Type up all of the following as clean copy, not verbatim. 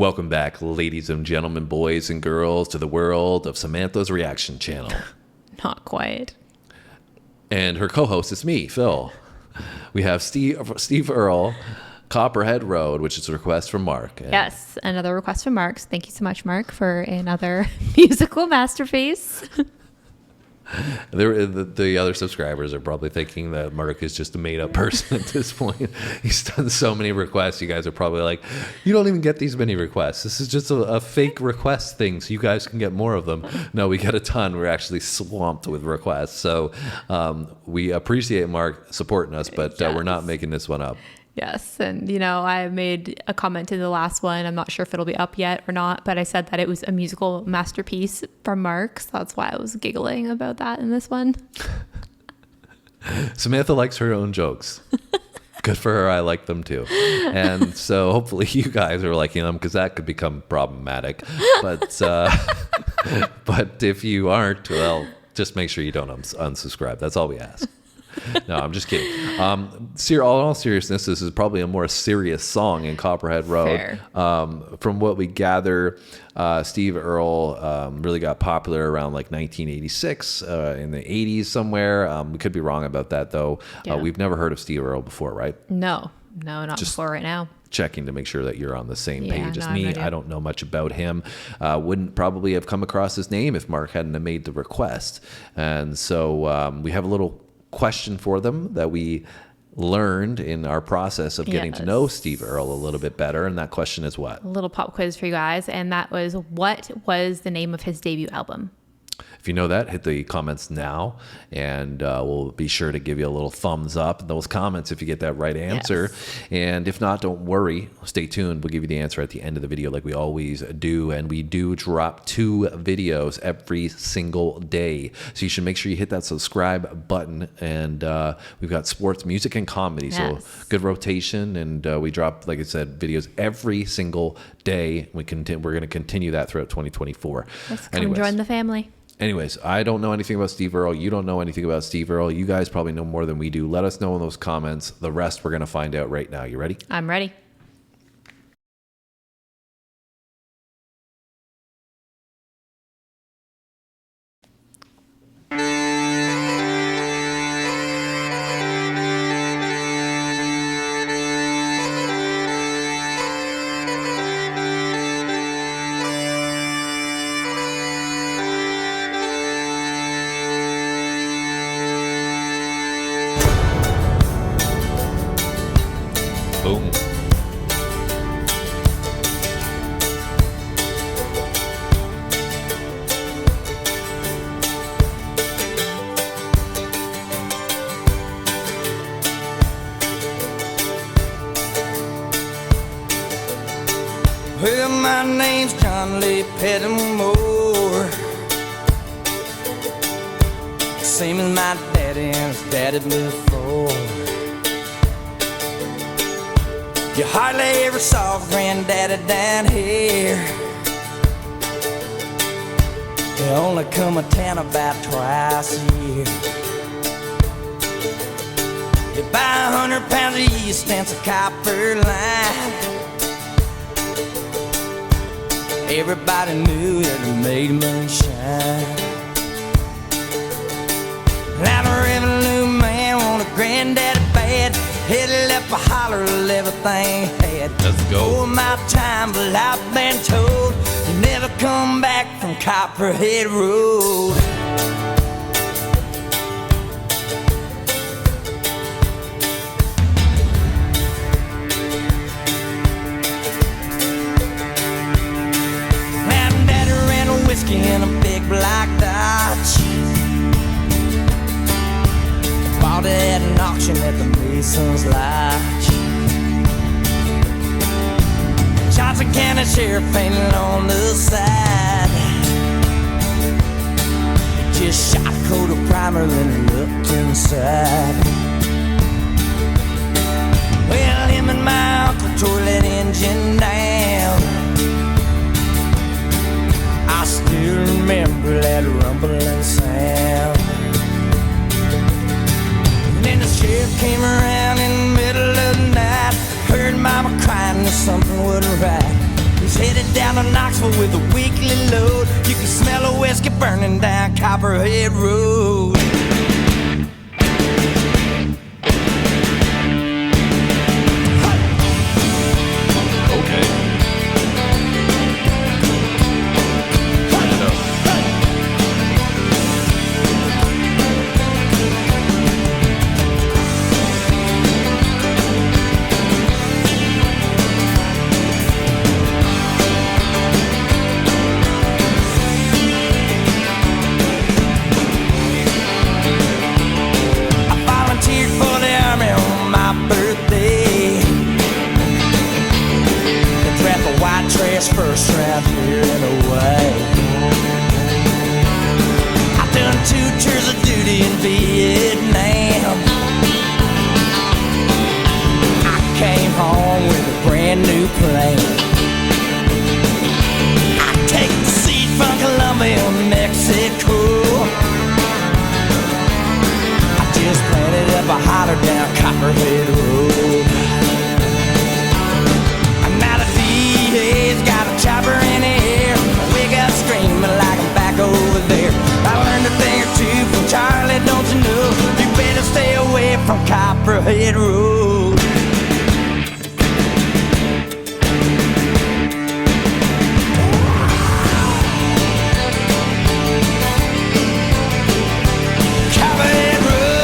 Welcome back, ladies and gentlemen, boys and girls, to the world of Samantha's Reaction Channel. Not quite. And her co-host is me, Phil. We have Steve Earle, Copperhead Road, which is a request from Mark. And yes, another request from Mark. Thank you so much, Mark, for another musical masterpiece. The other subscribers are probably thinking that Mark is just a made-up person at this point. He's done so many requests. You guys are probably like, you don't even get these many requests. This is just a fake request thing, so you guys can get more of them. No, we get a ton. We're actually swamped with requests. So we appreciate Mark supporting us, but yes. We're not making this one up. Yes. And, I made a comment in the last one. I'm not sure if it'll be up yet or not, but I said that it was a musical masterpiece from Mark. So that's why I was giggling about that in this one. Samantha likes her own jokes. Good for her. I like them too. And so hopefully you guys are liking them because that could become problematic. But if you aren't, well, just make sure you don't unsubscribe. That's all we ask. No, I'm just kidding. In all seriousness, this is probably a more serious song in Copperhead Road. Fair. From what we gather, Steve Earle really got popular around like 1986, in the 80s somewhere. We could be wrong about that, though. Yeah. We've never heard of Steve Earle before, right? No, not just before right now. Checking to make sure that you're on the same Yeah, page as no, me. I'm not. I don't know much about him. Wouldn't probably have come across his name if Mark hadn't have made the request. And so we have a little question for them that we learned in our process of getting to know Steve Earle a little bit better. And that question is what? A little pop quiz for you guys. And that was, what was the name of his debut album? If you know that, hit the comments now, and we'll be sure to give you a little thumbs up in those comments if you get that right answer. Yes. And if not, don't worry. Stay tuned. We'll give you the answer at the end of the video like we always do. And we do drop 2 videos every single day. So you should make sure you hit that subscribe button. And we've got sports, music, and comedy. Yes. So good rotation. And we drop, like I said, videos every single day. We're going to continue that throughout 2024. Let's come join the family. Anyways, I don't know anything about Steve Earle. You don't know anything about Steve Earle. You guys probably know more than we do. Let us know in those comments. The rest we're going to find out right now. You ready? I'm ready. Boom. Well, my name's John Lee Pettimore, same as my daddy and his daddy before. You hardly ever saw Granddaddy down here. They only come to town about twice a year. You buy 100 pounds of yeast and some copper line. Everybody knew that it made moonshine. Now the revenue man wanted Granddaddy bad. Headed up a holler of everything he had. Let's go. Oh, my time, but I've been told you never come back from Copperhead Road. Now Daddy ran a whiskey in a big black Dodge. Bought it at an auction at the Mason's Lodge. Johnson County Sheriff painted on the side. He just shot a coat of primer, then he looked inside. Well, him and my uncle tore that engine down. I still remember that rumbling sound. Then the sheriff came around in the middle of the night. Heard Mama crying that something wasn't right. He's headed to Knoxville with a weekly load. You can smell a whiskey burning down Copperhead Road. First round here and away. I've done 2 tours of duty in Vietnam. I came home with a brand new plane. I take the seed from Colombia, Mexico. I just planted up a holler down Copperhead Road. He's got a chopper in the air. We got screaming like I'm back over there. I learned a thing or two from Charlie, don't you know? You better stay away from Copperhead Road. Copperhead Road. Copperhead Road.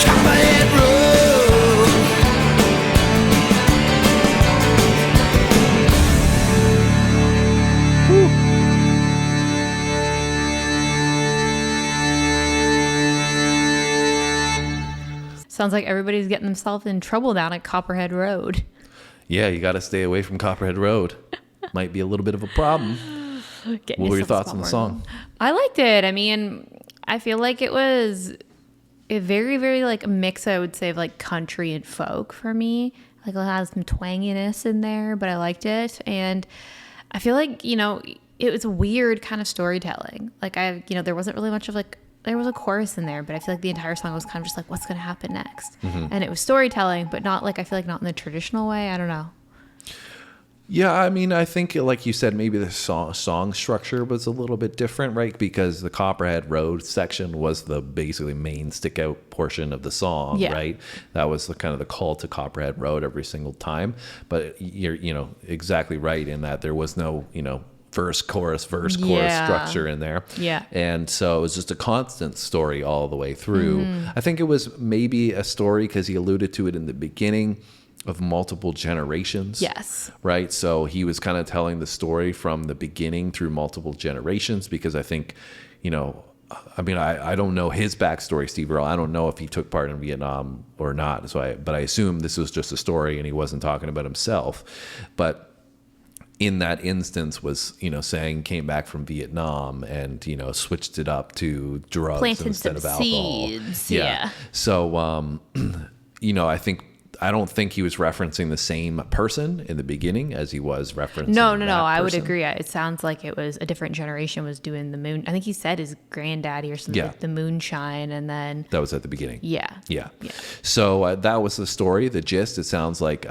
Copperhead Road. Sounds like everybody's getting themselves in trouble down at Copperhead Road. Yeah, you got to stay away from Copperhead Road. Might be a little bit of a problem. What were your thoughts on the song? I liked it. I mean, I feel like it was a very, very like a mix, I would say, of like country and folk for me. Like it has some twanginess in there, but I liked it. And I feel like, you know, it was weird kind of storytelling. Like there wasn't really much of like, there was a chorus in there, but I feel like the entire song was kind of just like, what's going to happen next? Mm-hmm. And it was storytelling, but not like, I feel like not in the traditional way. I don't know. Yeah, I mean, I think, like you said, maybe the song structure was a little bit different, right? Because the Copperhead Road section was the basically main stick out portion of the song, right? That was the kind of the call to Copperhead Road every single time. But you're, exactly right in that there was no, verse, chorus structure in there. Yeah. And so it was just a constant story all the way through. I think it was maybe a story because he alluded to it in the beginning of multiple generations. Yes. Right. So he was kind of telling the story from the beginning through multiple generations because I think, I don't know his backstory, Steve Earle. I don't know if he took part in Vietnam or not. But I assume this was just a story and he wasn't talking about himself. But in that instance was, saying came back from Vietnam and, switched it up to drugs planted instead of alcohol. Seeds. Yeah. So, I don't think he was referencing the same person in the beginning as he was referencing. No. I would agree. It sounds like it was a different generation was doing the moon. I think he said his granddaddy or something, like the moonshine, and then that was at the beginning. Yeah. So that was the story, the gist. It sounds like,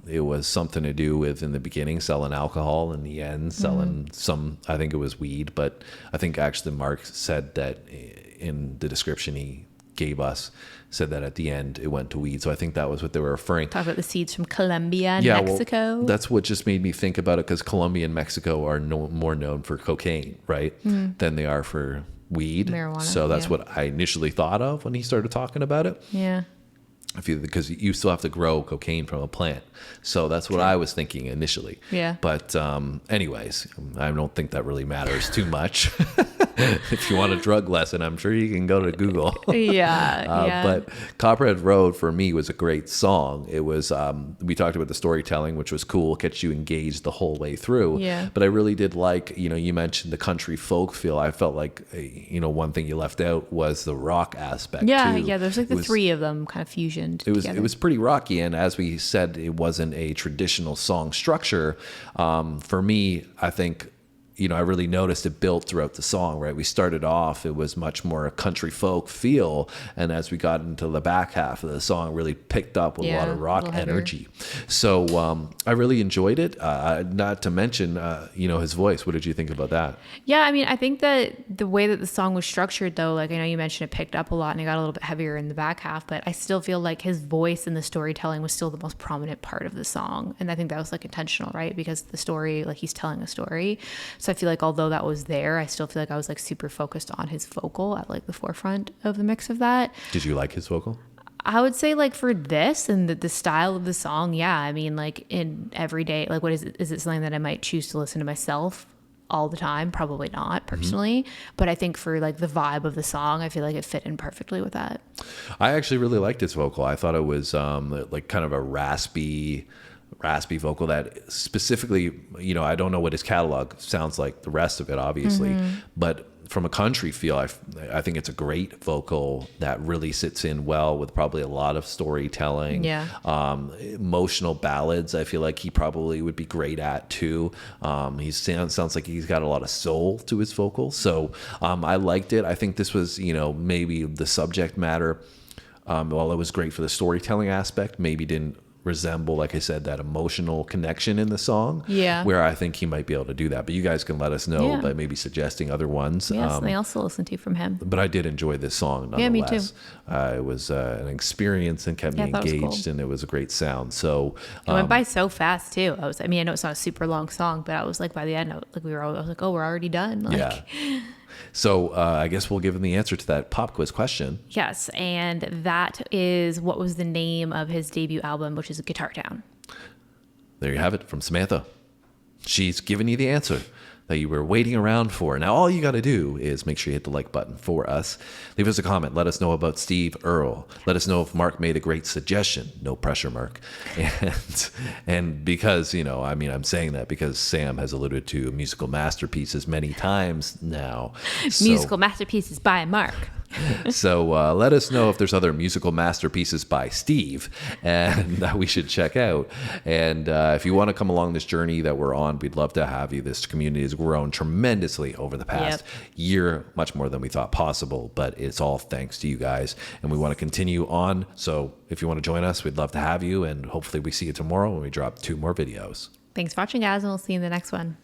it was something to do with in the beginning selling alcohol, in the end selling some. I think it was weed, but I think actually Mark said that in the description he gave us. Said that at the end it went to weed. So I think that was what they were referring. Talk about the seeds from Colombia and Mexico. Well, that's what just made me think about it because Colombia and Mexico are more known for cocaine, right? Than they are for weed. Marijuana. So that's what I initially thought of when he started talking about it. Yeah. Because you still have to grow cocaine from a plant. So that's what I was thinking initially. Yeah. But anyways, I don't think that really matters too much. If you want a drug lesson, I'm sure you can go to Google. Yeah. But Copperhead Road for me was a great song. It was, we talked about the storytelling, which was cool, gets you engaged the whole way through. Yeah. But I really did like, you mentioned the country folk feel. I felt like, one thing you left out was the rock aspect too. Yeah. There's like the three of them kind of fusioned together. It was pretty rocky. And as we said, it wasn't a traditional song structure. For me, I think, I really noticed it built throughout the song, right? We started off, it was much more a country folk feel. And as we got into the back half of the song, really picked up with a lot of rock energy. So I really enjoyed it. Not to mention, his voice. What did you think about that? Yeah, I mean, I think that the way that the song was structured, though, like I know you mentioned it picked up a lot and it got a little bit heavier in the back half, but I still feel like his voice and the storytelling was still the most prominent part of the song. And I think that was like intentional, right? Because the story, like he's telling a story. So I feel like although that was there, I still feel like I was like super focused on his vocal at like the forefront of the mix of that. Did you like his vocal? I would say like for this and the style of the song, yeah. I mean, like in everyday, like what is it? Is it something that I might choose to listen to myself all the time? Probably not personally, but I think for like the vibe of the song, I feel like it fit in perfectly with that. I actually really liked his vocal. I thought it was like kind of a raspy vocal that specifically, I don't know what his catalog sounds like the rest of it, obviously, but from a country feel, I think it's a great vocal that really sits in well with probably a lot of storytelling. Yeah. Emotional ballads, I feel like he probably would be great at too. He sounds like he's got a lot of soul to his vocal. So I liked it. I think this was, maybe the subject matter, while it was great for the storytelling aspect, maybe didn't resemble, like I said, that emotional connection in the song. Yeah. Where I think he might be able to do that. But you guys can let us know by maybe suggesting other ones. Yeah, something else to listen to from him. But I did enjoy this song nonetheless. Yeah, me too. It was an experience and kept me engaged, cool. And it was a great sound. So it went by so fast too. I know it's not a super long song, but I was like, by the end, I was like, oh, we're already done. Like, yeah. So I guess we'll give him the answer to that pop quiz question. Yes, and that is what was the name of his debut album, which is Guitar Town. There you have it from Samantha. She's given you the answer that you were waiting around for. Now, all you got to do is make sure you hit the like button for us. Leave us a comment. Let us know about Steve Earle. Let us know if Mark made a great suggestion. No pressure, Mark. And because, I'm saying that because Sam has alluded to musical masterpieces many times now. Musical masterpieces by Mark. So let us know if there's other musical masterpieces by Steve and that we should check out. And if you want to come along this journey that we're on, we'd love to have you. This community has grown tremendously over the past year, much more than we thought possible, but it's all thanks to you guys. And we want to continue on. So if you want to join us, we'd love to have you. And hopefully we see you tomorrow when we drop 2 more videos. Thanks for watching, guys, and we'll see you in the next one.